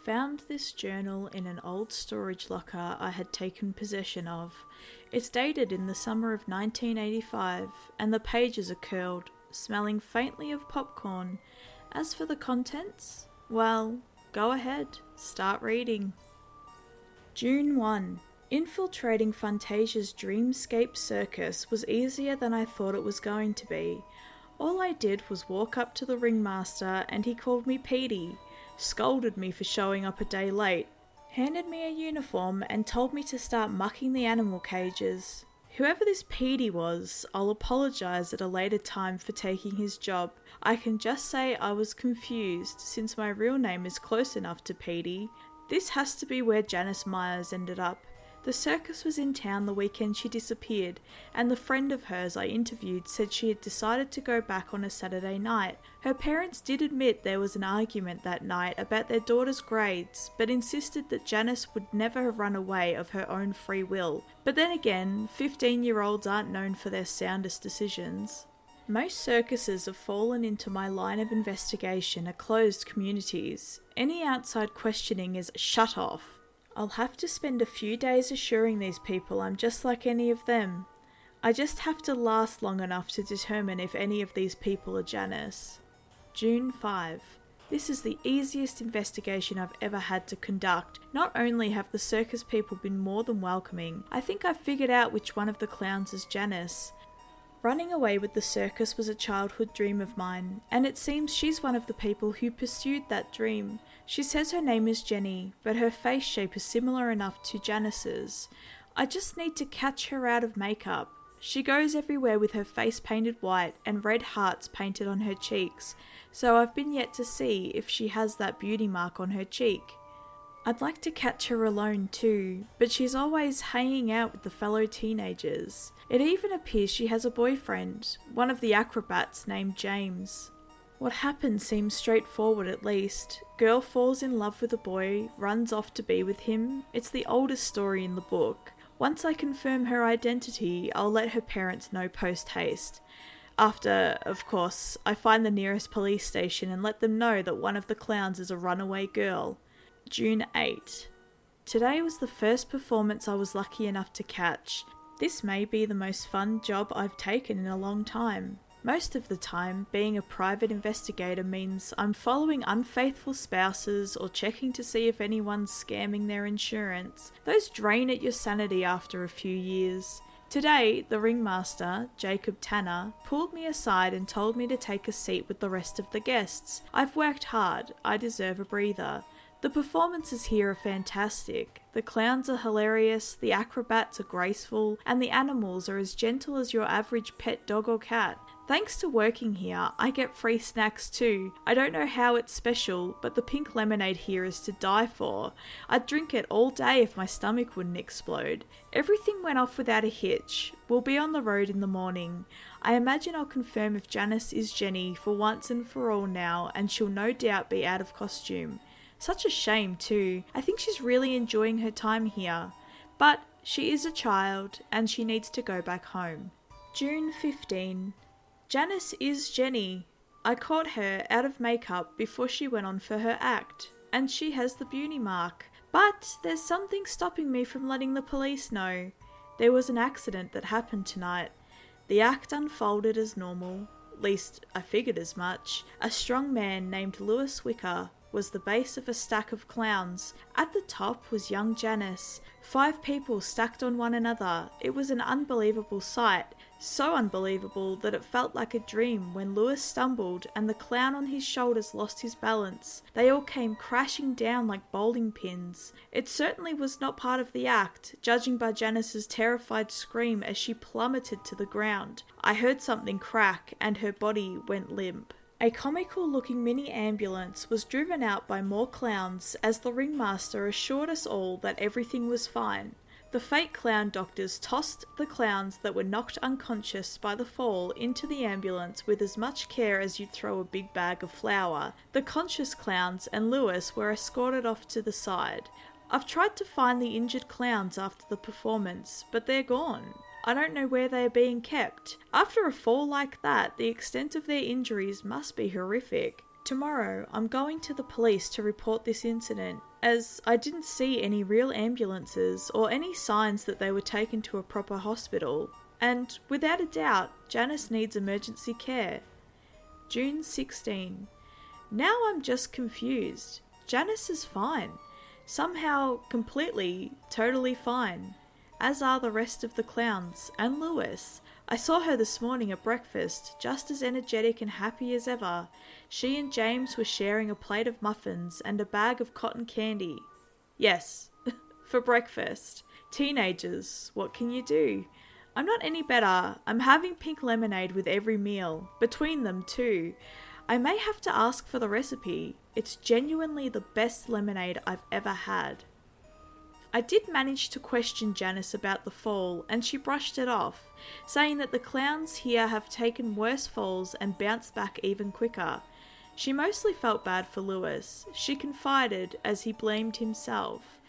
Found this journal in an old storage locker I had taken possession of. It's dated in the summer of 1985, and the pages are curled, smelling faintly of popcorn. As for the contents, well, go ahead, start reading. June 1. Infiltrating Fantasia's dreamscape circus was easier than I thought it was going to be. All I did was walk up to the ringmaster and he called me Petey, scolded me for showing up a day late, handed me a uniform and told me to start mucking the animal cages. Whoever this Petey was, I'll apologise at a later time for taking his job. I can just say I was confused since my real name is close enough to Petey. This has to be where Janice Myers ended up. The circus was in town the weekend she disappeared, and the friend of hers I interviewed said she had decided to go back on a Saturday night. Her parents did admit there was an argument that night about their daughter's grades, but insisted that Janice would never have run away of her own free will. But then again, 15-year-olds aren't known for their soundest decisions. Most circuses have fallen into my line of investigation are closed communities. Any outside questioning is shut off. I'll have to spend a few days assuring these people I'm just like any of them. I just have to last long enough to determine if any of these people are Janice. June 5. This is the easiest investigation I've ever had to conduct. Not only have the circus people been more than welcoming, I think I've figured out which one of the clowns is Janice. Running away with the circus was a childhood dream of mine, and it seems she's one of the people who pursued that dream. She says her name is Jenny, but her face shape is similar enough to Janice's. I just need to catch her out of makeup. She goes everywhere with her face painted white and red hearts painted on her cheeks, so I've been yet to see if she has that beauty mark on her cheek. I'd like to catch her alone too, but she's always hanging out with the fellow teenagers. It even appears she has a boyfriend, one of the acrobats named James. What happens seems straightforward at least. Girl falls in love with a boy, runs off to be with him. It's the oldest story in the book. Once I confirm her identity, I'll let her parents know post-haste. After, of course, I find the nearest police station and let them know that one of the clowns is a runaway girl. June 8. Today was the first performance I was lucky enough to catch. This may be the most fun job I've taken in a long time. Most of the time, being a private investigator means I'm following unfaithful spouses or checking to see if anyone's scamming their insurance. Those drain at your sanity after a few years. Today, the ringmaster, Jacob Tanner, pulled me aside and told me to take a seat with the rest of the guests. I've worked hard. I deserve a breather. The performances here are fantastic. The clowns are hilarious, the acrobats are graceful, and the animals are as gentle as your average pet dog or cat. Thanks to working here, I get free snacks too. I don't know how it's special, but the pink lemonade here is to die for. I'd drink it all day if my stomach wouldn't explode. Everything went off without a hitch. We'll be on the road in the morning. I imagine I'll confirm if Janice is Jenny for once and for all now, and she'll no doubt be out of costume. Such a shame too. I think she's really enjoying her time here. But she is a child and she needs to go back home. June 15. Janice is Jenny. I caught her out of makeup before she went on for her act, and she has the beauty mark. But there's something stopping me from letting the police know. There was an accident that happened tonight. The act unfolded as normal. At least I figured as much. A strong man named Lewis Wicker was the base of a stack of clowns. At the top was young Janice. 5 people stacked on one another. It was an unbelievable sight. So unbelievable that it felt like a dream when Lewis stumbled and the clown on his shoulders lost his balance. They all came crashing down like bowling pins. It certainly was not part of the act, judging by Janice's terrified scream as she plummeted to the ground. I heard something crack and her body went limp. A comical-looking mini-ambulance was driven out by more clowns as the ringmaster assured us all that everything was fine. The fake clown doctors tossed the clowns that were knocked unconscious by the fall into the ambulance with as much care as you'd throw a big bag of flour. The conscious clowns and Lewis were escorted off to the side. I've tried to find the injured clowns after the performance, but they're gone. I don't know where they are being kept. After a fall like that, the extent of their injuries must be horrific. Tomorrow, I'm going to the police to report this incident, as I didn't see any real ambulances or any signs that they were taken to a proper hospital, and without a doubt, Janice needs emergency care. June 16. Now I'm just confused. Janice is fine. Somehow, completely, totally fine. As are the rest of the clowns, and Lewis. I saw her this morning at breakfast, just as energetic and happy as ever. She and James were sharing a plate of muffins and a bag of cotton candy. Yes, for breakfast. Teenagers, what can you do? I'm not any better. I'm having pink lemonade with every meal. Between them, too. I may have to ask for the recipe. It's genuinely the best lemonade I've ever had. I did manage to question Janice about the fall, and she brushed it off, saying that the clowns here have taken worse falls and bounced back even quicker. She mostly felt bad for Lewis. She confided as he blamed himself.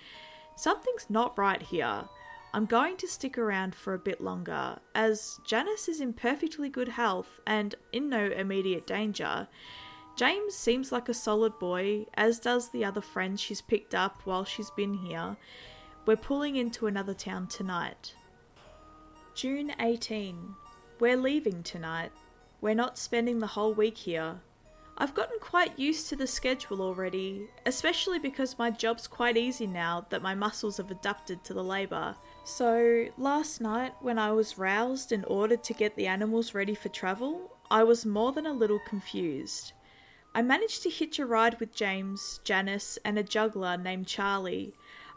Something's not right here. I'm going to stick around for a bit longer, as Janice is in perfectly good health and in no immediate danger. James seems like a solid boy, as does the other friends she's picked up while she's been here. We're pulling into another town tonight. June 18. We're leaving tonight. We're not spending the whole week here. I've gotten quite used to the schedule already, especially because my job's quite easy now that my muscles have adapted to the labour. So, last night when I was roused and ordered to get the animals ready for travel, I was more than a little confused. I managed to hitch a ride with James, Janice, and a juggler named Charlie.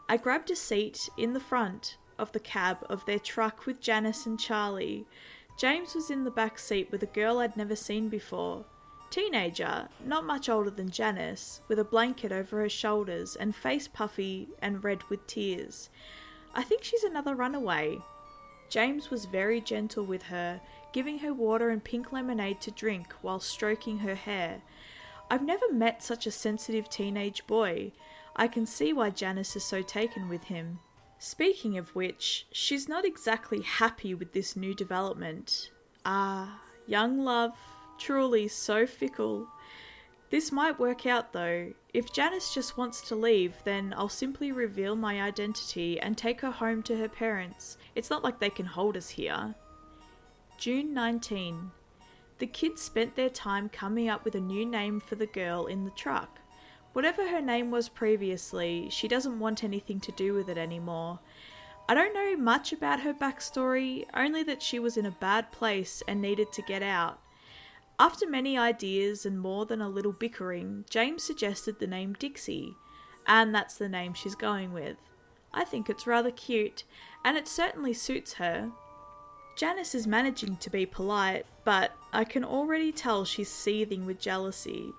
I grabbed a seat in the front of the cab of their truck with Janice and Charlie. James was in the back seat with a girl I'd never seen before. Teenager, not much older than Janice, with a blanket over her shoulders and face puffy and red with tears. I think she's another runaway. James was very gentle with her, giving her water and pink lemonade to drink while stroking her hair. I've never met such a sensitive teenage boy. I can see why Janice is so taken with him. Speaking of which, she's not exactly happy with this new development. Young love, truly so fickle. This might work out though. If Janice just wants to leave, then I'll simply reveal my identity and take her home to her parents. It's not like they can hold us here. June 19. The kids spent their time coming up with a new name for the girl in the truck. Whatever her name was previously, she doesn't want anything to do with it anymore. I don't know much about her backstory, only that she was in a bad place and needed to get out. After many ideas and more than a little bickering, James suggested the name Dixie, and that's the name she's going with. I think it's rather cute, and it certainly suits her. Janice is managing to be polite, but I can already tell she's seething with jealousy.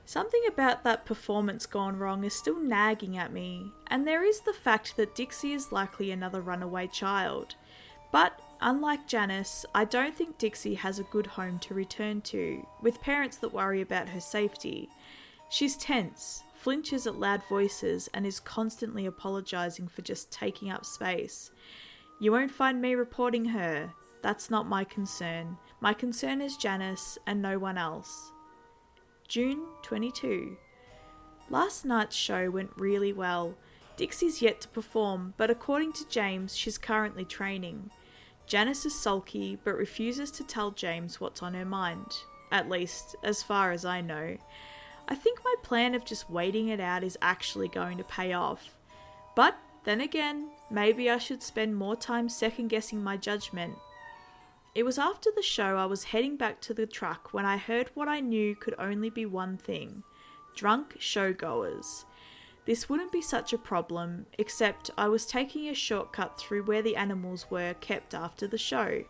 Something about that performance gone wrong is still nagging at me, and there is the fact that Dixie is likely another runaway child. But, unlike Janice, I don't think Dixie has a good home to return to, with parents that worry about her safety. She's tense, flinches at loud voices, and is constantly apologising for just taking up space. You won't find me reporting her. That's not my concern. My concern is Janice and no one else. June 22. Last night's show went really well. Dixie's yet to perform, but according to James, she's currently training. Janice is sulky, but refuses to tell James what's on her mind. At least, as far as I know. I think my plan of just waiting it out is actually going to pay off. But, then again, maybe I should spend more time second-guessing my judgment. It was after the show I was heading back to the truck when I heard what I knew could only be one thing. Drunk showgoers. This wouldn't be such a problem, except I was taking a shortcut through where the animals were kept after the show.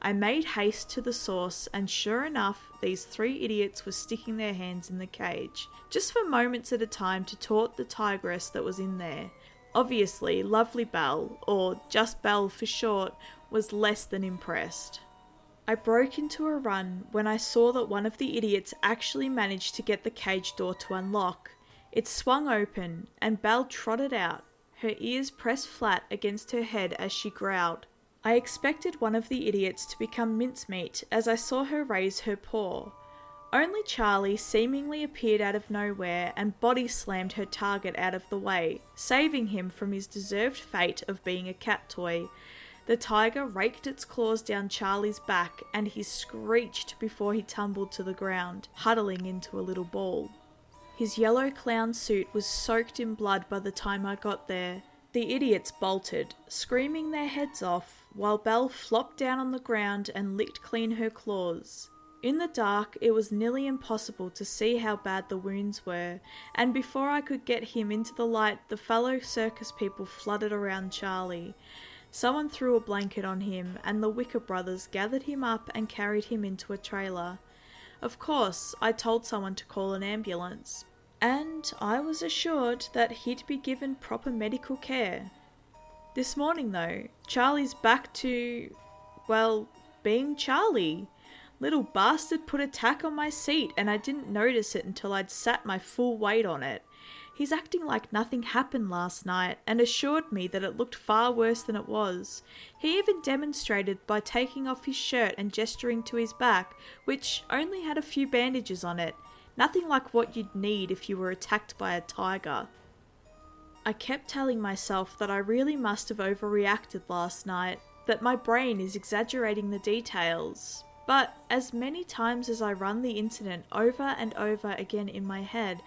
I made haste to the source, and sure enough, these three idiots were sticking their hands in the cage, just for moments at a time to taunt the tigress that was in there. Obviously, Lovely Belle, or just Belle for short, was less than impressed. I broke into a run when I saw that one of the idiots actually managed to get the cage door to unlock. It swung open, and Belle trotted out, her ears pressed flat against her head as she growled. I expected one of the idiots to become mincemeat as I saw her raise her paw. Only Charlie seemingly appeared out of nowhere and body slammed her target out of the way, saving him from his deserved fate of being a cat toy. The tiger raked its claws down Charlie's back and he screeched before he tumbled to the ground, huddling into a little ball. His yellow clown suit was soaked in blood by the time I got there. The idiots bolted, screaming their heads off, while Belle flopped down on the ground and licked clean her claws. In the dark, it was nearly impossible to see how bad the wounds were, and before I could get him into the light, the fellow circus people flooded around Charlie. Someone threw a blanket on him, and the Wicker brothers gathered him up and carried him into a trailer. Of course, I told someone to call an ambulance, and I was assured that he'd be given proper medical care. This morning though, Charlie's back to, well, being Charlie. Little bastard put a tack on my seat and I didn't notice it until I'd sat my full weight on it. He's acting like nothing happened last night and assured me that it looked far worse than it was. He even demonstrated by taking off his shirt and gesturing to his back, which only had a few bandages on it. Nothing like what you'd need if you were attacked by a tiger. I kept telling myself that I really must have overreacted last night, that my brain is exaggerating the details. But as many times as I run the incident over and over again in my head,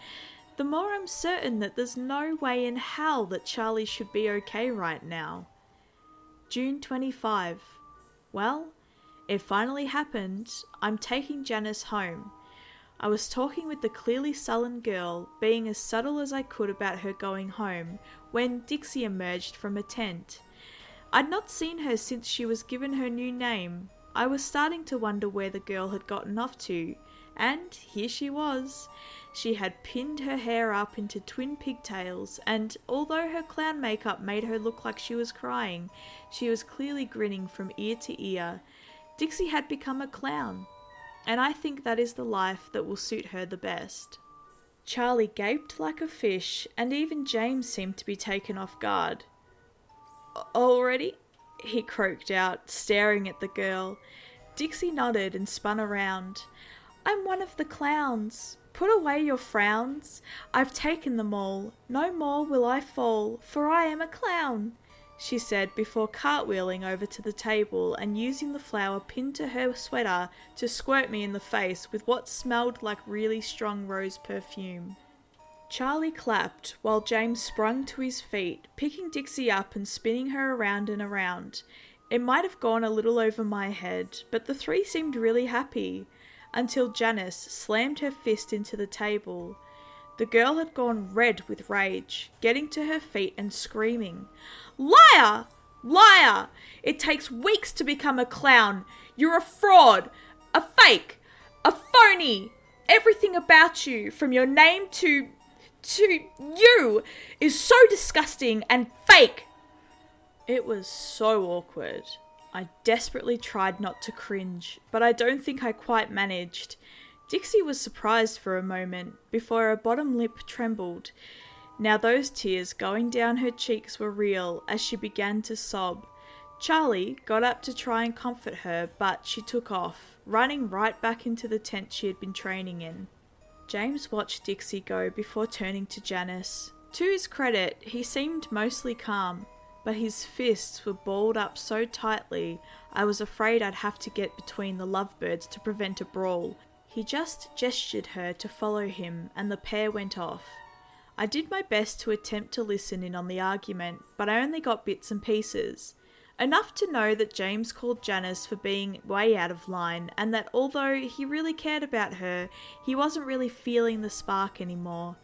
the more I'm certain that there's no way in hell that Charlie should be okay right now. June 25. Well, it finally happened. I'm taking Janice home. I was talking with the clearly sullen girl, being as subtle as I could about her going home, when Dixie emerged from a tent. I'd not seen her since she was given her new name. I was starting to wonder where the girl had gotten off to, and here she was. She had pinned her hair up into twin pigtails, and although her clown makeup made her look like she was crying, she was clearly grinning from ear to ear. Dixie had become a clown, and I think that is the life that will suit her the best. Charlie gaped like a fish, and even James seemed to be taken off guard. "Already?" he croaked out, staring at the girl. Dixie nodded and spun around. "I'm one of the clowns. Put away your frowns. I've taken them all. No more will I fall, for I am a clown," she said before cartwheeling over to the table and using the flower pinned to her sweater to squirt me in the face with what smelled like really strong rose perfume. Charlie clapped while James sprung to his feet, picking Dixie up and spinning her around and around. It might have gone a little over my head, but the three seemed really happy, until Janice slammed her fist into the table. The girl had gone red with rage, getting to her feet and screaming, "Liar! Liar! It takes weeks to become a clown! You're a fraud! A fake! A phony! Everything about you, from your name to you, is so disgusting and fake!" It was so awkward. I desperately tried not to cringe, but I don't think I quite managed. Dixie was surprised for a moment, before her bottom lip trembled. Now those tears going down her cheeks were real as she began to sob. Charlie got up to try and comfort her, but she took off, running right back into the tent she had been training in. James watched Dixie go before turning to Janice. To his credit, he seemed mostly calm, but his fists were balled up so tightly I was afraid I'd have to get between the lovebirds to prevent a brawl. He just gestured her to follow him and the pair went off. I did my best to attempt to listen in on the argument, but I only got bits and pieces. Enough to know that James called Janice for being way out of line and that although he really cared about her, he wasn't really feeling the spark anymore.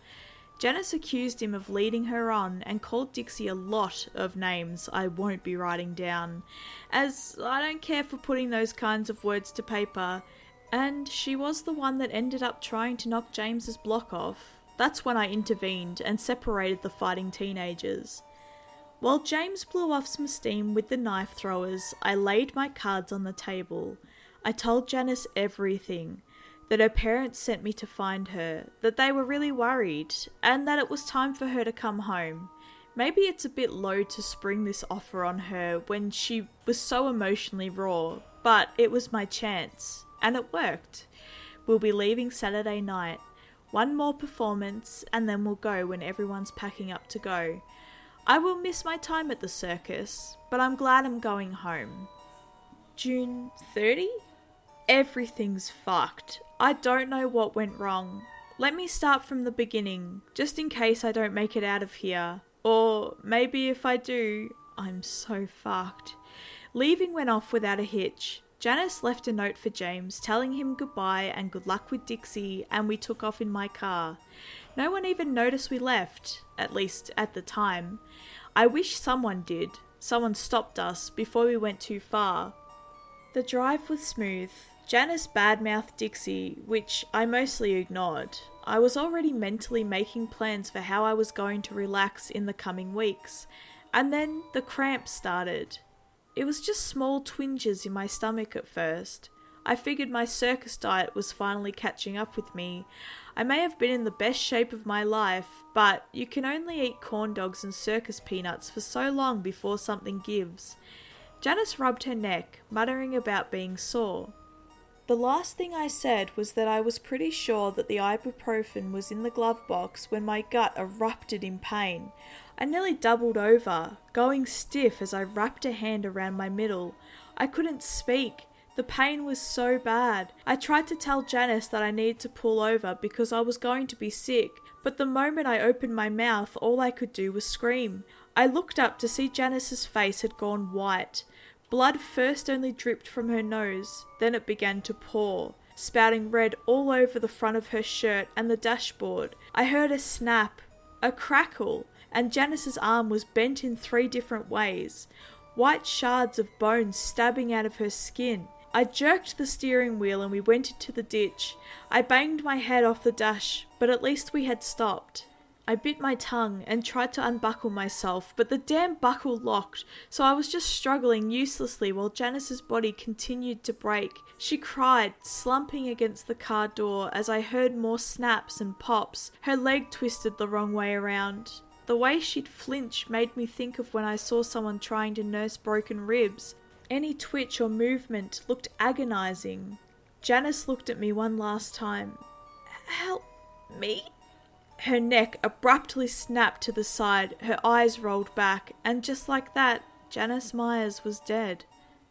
Janice accused him of leading her on and called Dixie a lot of names I won't be writing down, as I don't care for putting those kinds of words to paper, and she was the one that ended up trying to knock James's block off. That's when I intervened and separated the fighting teenagers. While James blew off some steam with the knife throwers, I laid my cards on the table. I told Janice everything. That her parents sent me to find her, that they were really worried, and that it was time for her to come home. Maybe it's a bit low to spring this offer on her when she was so emotionally raw, but it was my chance, and it worked. We'll be leaving Saturday night. One more performance and then we'll go when everyone's packing up to go. I will miss my time at the circus, but I'm glad I'm going home. June 30? Everything's fucked. I don't know what went wrong. Let me start from the beginning, just in case I don't make it out of here. Or maybe if I do, I'm so fucked. Leaving went off without a hitch. Janice left a note for James telling him goodbye and good luck with Dixie, and we took off in my car. No one even noticed we left, at least at the time. I wish someone did. Someone stopped us before we went too far. The drive was smooth. Janice badmouthed Dixie, which I mostly ignored. I was already mentally making plans for how I was going to relax in the coming weeks, and then the cramps started. It was just small twinges in my stomach at first. I figured my circus diet was finally catching up with me. I may have been in the best shape of my life, but you can only eat corn dogs and circus peanuts for so long before something gives. Janice rubbed her neck, muttering about being sore. The last thing I said was that I was pretty sure that the ibuprofen was in the glove box when my gut erupted in pain. I nearly doubled over, going stiff as I wrapped a hand around my middle. I couldn't speak. The pain was so bad. I tried to tell Janice that I needed to pull over because I was going to be sick, but the moment I opened my mouth, all I could do was scream. I looked up to see Janice's face had gone white. Blood first only dripped from her nose, then it began to pour, spouting red all over the front of her shirt and the dashboard. I heard a snap, a crackle, and Janice's arm was bent in 3 different ways, white shards of bone stabbing out of her skin. I jerked the steering wheel and we went into the ditch. I banged my head off the dash, but at least we had stopped. I bit my tongue and tried to unbuckle myself, but the damn buckle locked, so I was just struggling uselessly while Janice's body continued to break. She cried, slumping against the car door as I heard more snaps and pops. Her leg twisted the wrong way around. The way she'd flinch made me think of when I saw someone trying to nurse broken ribs. Any twitch or movement looked agonizing. Janice looked at me one last time. "Help me?" Her neck abruptly snapped to the side, her eyes rolled back, and just like that, Janice Myers was dead.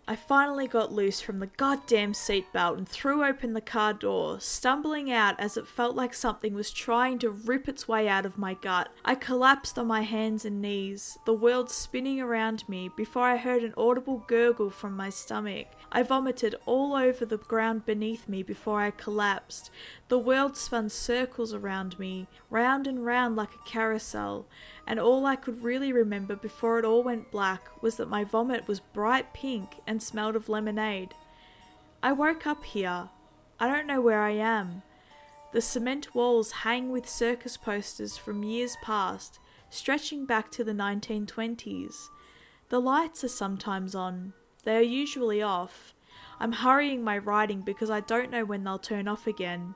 I finally got loose from the goddamn seatbelt and threw open the car door, stumbling out as it felt like something was trying to rip its way out of my gut. I collapsed on my hands and knees, the world spinning around me before I heard an audible gurgle from my stomach. I vomited all over the ground beneath me before I collapsed. The world spun circles around me, round and round like a carousel, and all I could really remember before it all went black was that my vomit was bright pink and smelled of lemonade. I woke up here. I don't know where I am. The cement walls hang with circus posters from years past, stretching back to the 1920s. The lights are sometimes on. They are usually off. I'm hurrying my writing because I don't know when they'll turn off again.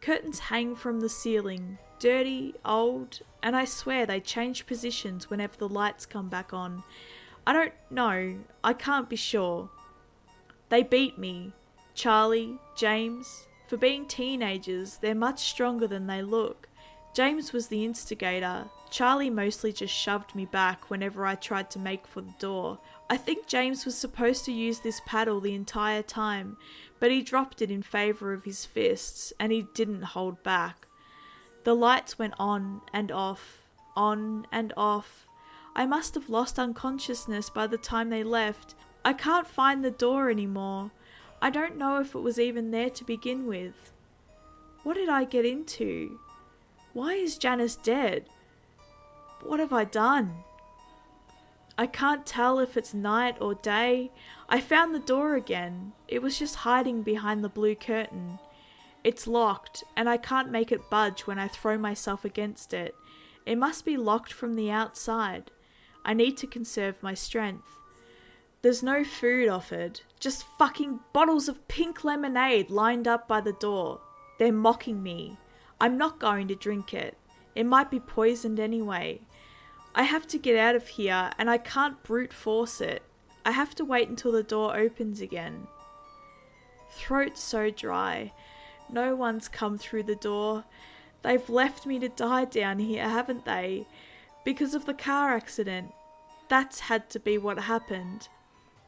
Curtains hang from the ceiling, dirty, old, and I swear they change positions whenever the lights come back on. I don't know. I can't be sure. They beat me. Charlie, James. For being teenagers, they're much stronger than they look. James was the instigator. Charlie mostly just shoved me back whenever I tried to make for the door. I think James was supposed to use this paddle the entire time, but he dropped it in favour of his fists, and he didn't hold back. The lights went on and off, on and off. I must have lost unconsciousness by the time they left. I can't find the door anymore. I don't know if it was even there to begin with. What did I get into? Why is Janice dead? What have I done? I can't tell if it's night or day. I found the door again. It was just hiding behind the blue curtain. It's locked, and I can't make it budge when I throw myself against it. It must be locked from the outside. I need to conserve my strength. There's no food offered, just fucking bottles of pink lemonade lined up by the door. They're mocking me. I'm not going to drink it. It might be poisoned anyway. I have to get out of here, and I can't brute force it. I have to wait until the door opens again. Throat so dry. No one's come through the door. They've left me to die down here, haven't they? Because of the car accident. That's had to be what happened.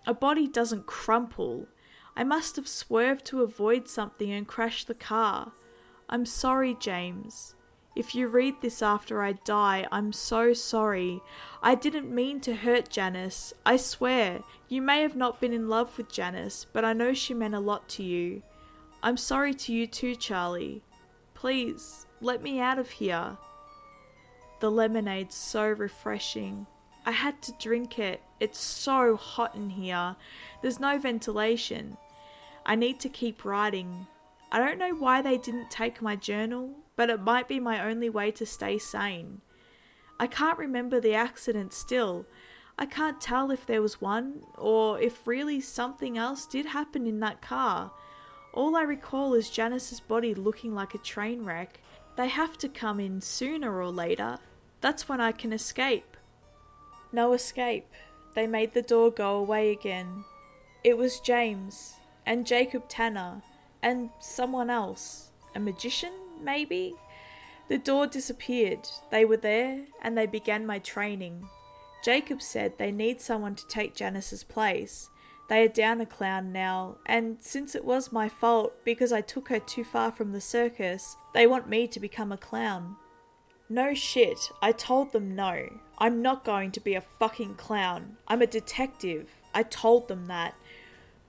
A body doesn't crumple. I must have swerved to avoid something and crashed the car. I'm sorry, James. If you read this after I die, I'm so sorry. I didn't mean to hurt Janice. I swear, you may have not been in love with Janice, but I know she meant a lot to you. I'm sorry to you too, Charlie. Please, let me out of here. The lemonade's so refreshing. I had to drink it. It's so hot in here. There's no ventilation. I need to keep writing. I don't know why they didn't take my journal, but it might be my only way to stay sane. I can't remember the accident still. I can't tell if there was one, or if really something else did happen in that car. All I recall is Janice's body looking like a train wreck. They have to come in sooner or later. That's when I can escape. No escape. They made the door go away again. It was James, and Jacob Tanner, and someone else. A magician, maybe? The door disappeared. They were there, and they began my training. Jacob said they need someone to take Janice's place. They are down a clown now, and since it was my fault because I took her too far from the circus, they want me to become a clown. No shit, I told them no. I'm not going to be a fucking clown. I'm a detective. I told them that.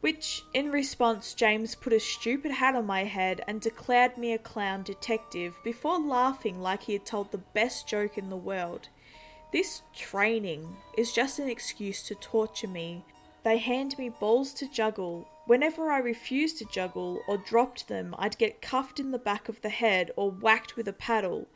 Which, in response, James put a stupid hat on my head and declared me a clown detective before laughing like he had told the best joke in the world. This training is just an excuse to torture me. They hand me balls to juggle. Whenever I refused to juggle or dropped them, I'd get cuffed in the back of the head or whacked with a paddle.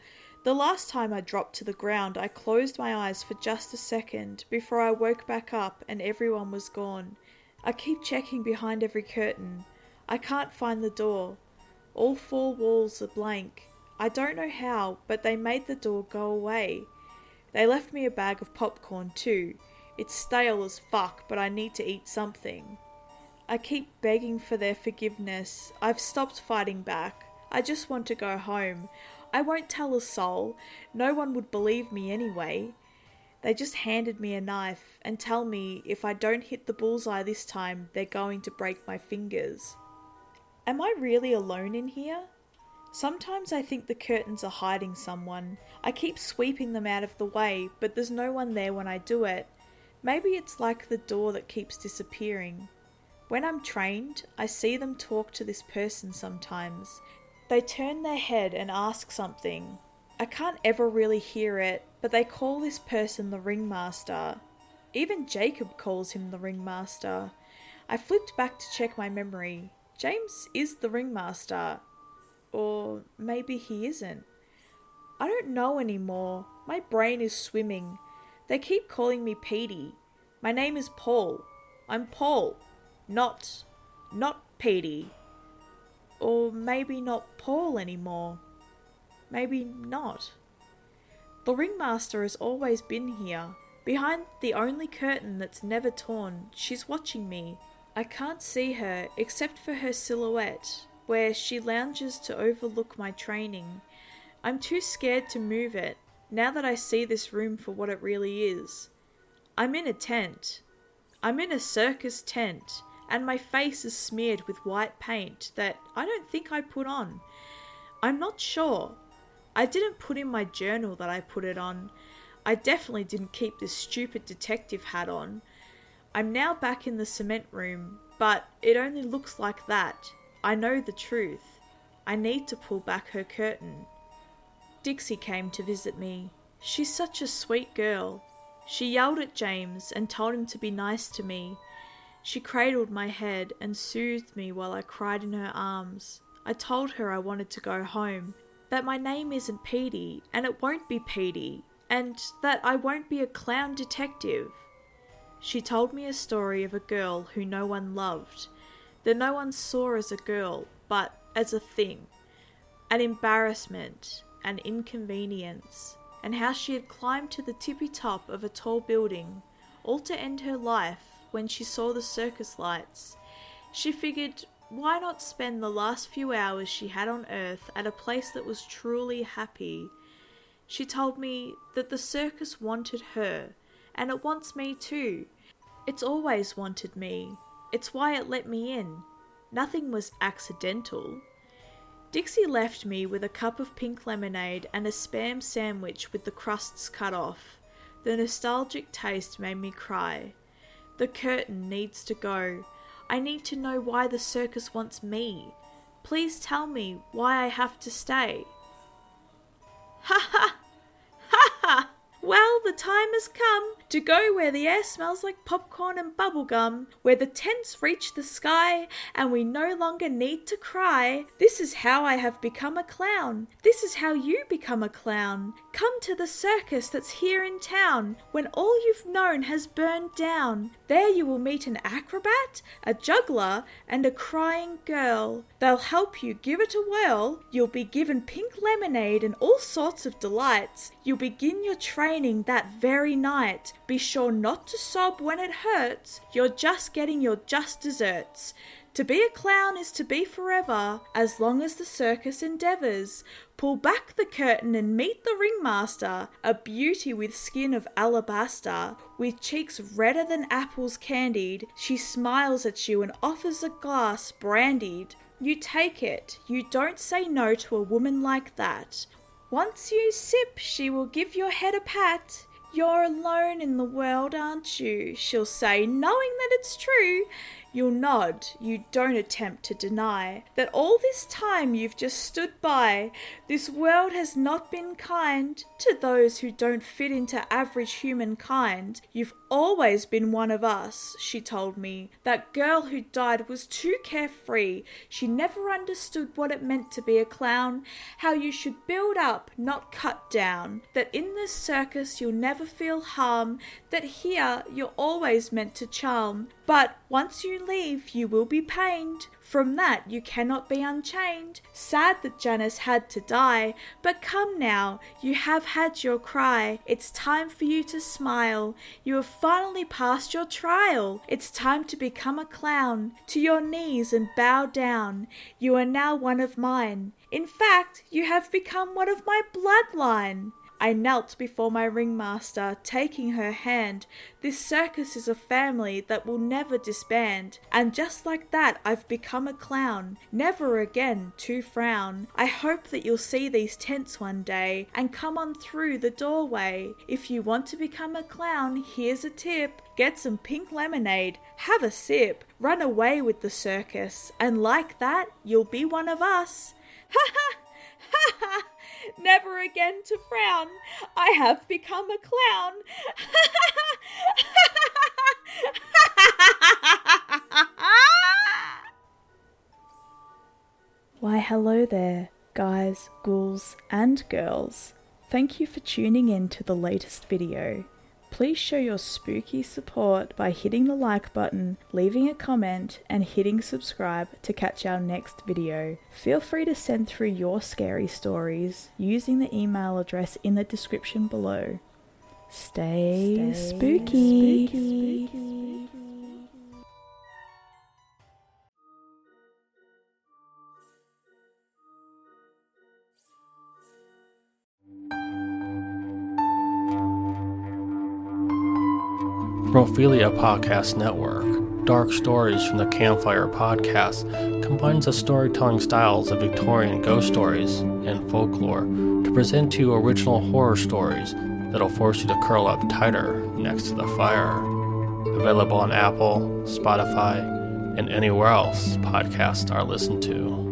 The last time I dropped to the ground, I closed my eyes for just a second before I woke back up and everyone was gone. I keep checking behind every curtain. I can't find the door. All four walls are blank. I don't know how, but they made the door go away. They left me a bag of popcorn too. It's stale as fuck, but I need to eat something. I keep begging for their forgiveness. I've stopped fighting back. I just want to go home. I won't tell a soul. No one would believe me anyway. They just handed me a knife and tell me if I don't hit the bullseye this time, they're going to break my fingers. Am I really alone in here? Sometimes I think the curtains are hiding someone. I keep sweeping them out of the way, but there's no one there when I do it. Maybe it's like the door that keeps disappearing. When I'm trained, I see them talk to this person sometimes. They turn their head and ask something. I can't ever really hear it, but they call this person the ringmaster. Even Jacob calls him the ringmaster. I flipped back to check my memory. James is the ringmaster. Or maybe he isn't. I don't know anymore. My brain is swimming. They keep calling me Petey. My name is Paul. I'm Paul. Not Petey. Or maybe not Paul anymore. Maybe not. The ringmaster has always been here. Behind the only curtain that's never torn, she's watching me. I can't see her except for her silhouette, where she lounges to overlook my training. I'm too scared to move it, now that I see this room for what it really is. I'm in a tent. I'm in a circus tent, and my face is smeared with white paint that I don't think I put on. I'm not sure. I didn't put in my journal that I put it on. I definitely didn't keep this stupid detective hat on. I'm now back in the cement room, but it only looks like that. I know the truth. I need to pull back her curtain. Dixie came to visit me. She's such a sweet girl. She yelled at James and told him to be nice to me. She cradled my head and soothed me while I cried in her arms. I told her I wanted to go home, that my name isn't Petey, and it won't be Petey, and that I won't be a clown detective. She told me a story of a girl who no one loved, that no one saw as a girl, but as a thing, an embarrassment, an inconvenience, and how she had climbed to the tippy top of a tall building, all to end her life when she saw the circus lights. She figured, why not spend the last few hours she had on Earth at a place that was truly happy? She told me that the circus wanted her, and it wants me too. It's always wanted me. It's why it let me in. Nothing was accidental. Dixie left me with a cup of pink lemonade and a Spam sandwich with the crusts cut off. The nostalgic taste made me cry. The curtain needs to go. I need to know why the circus wants me. Please tell me why I have to stay. Ha ha! Ha ha! Well, the time has come to go where the air smells like popcorn and bubblegum, where the tents reach the sky and we no longer need to cry. This is how I have become a clown. This is how you become a clown. Come to the circus that's here in town when all you've known has burned down. There you will meet an acrobat, a juggler, and a crying girl. They'll help you give it a whirl. You'll be given pink lemonade and all sorts of delights. You'll begin your training that very night. Be sure not to sob when it hurts. You're just getting your just desserts. To be a clown is to be forever, as long as the circus endeavours. Pull back the curtain and meet the ringmaster, a beauty with skin of alabaster, with cheeks redder than apples candied. She smiles at you and offers a glass brandied. You take it. You don't say no to a woman like that. Once you sip, she will give your head a pat. You're alone in the world, aren't you? She'll say, knowing that it's true. You'll nod. You don't attempt to deny that all this time you've just stood by. This world has not been kind to those who don't fit into average humankind. You've always been one of us, she told me. That girl who died was too carefree. She never understood what it meant to be a clown, how you should build up, not cut down, that in this circus you'll never feel harm, that here you're always meant to charm. But once you leave, you will be pained. From that you cannot be unchained. Sad that Janice had to die, but come now, you have had your cry. It's time for you to smile. You have finally passed your trial. It's time to become a clown. To your knees and bow down. You are now one of mine. In fact, you have become one of my bloodline. I knelt before my ringmaster, taking her hand. This circus is a family that will never disband. And just like that, I've become a clown, never again to frown. I hope that you'll see these tents one day and come on through the doorway. If you want to become a clown, here's a tip. Get some pink lemonade, have a sip, run away with the circus, and like that, you'll be one of us. Ha ha! Ha ha! Never again to frown. I have become a clown. Why, hello there, guys, ghouls, and girls. Thank you for tuning in to the latest video. Please show your spooky support by hitting the like button, leaving a comment, and hitting subscribe to catch our next video. Feel free to send through your scary stories using the email address in the description below. Stay spooky. Prophilia Podcast Network, Dark Stories from the Campfire Podcast, combines the storytelling styles of Victorian ghost stories and folklore to present to you original horror stories that'll force you to curl up tighter next to the fire. Available on Apple, Spotify, and anywhere else podcasts are listened to.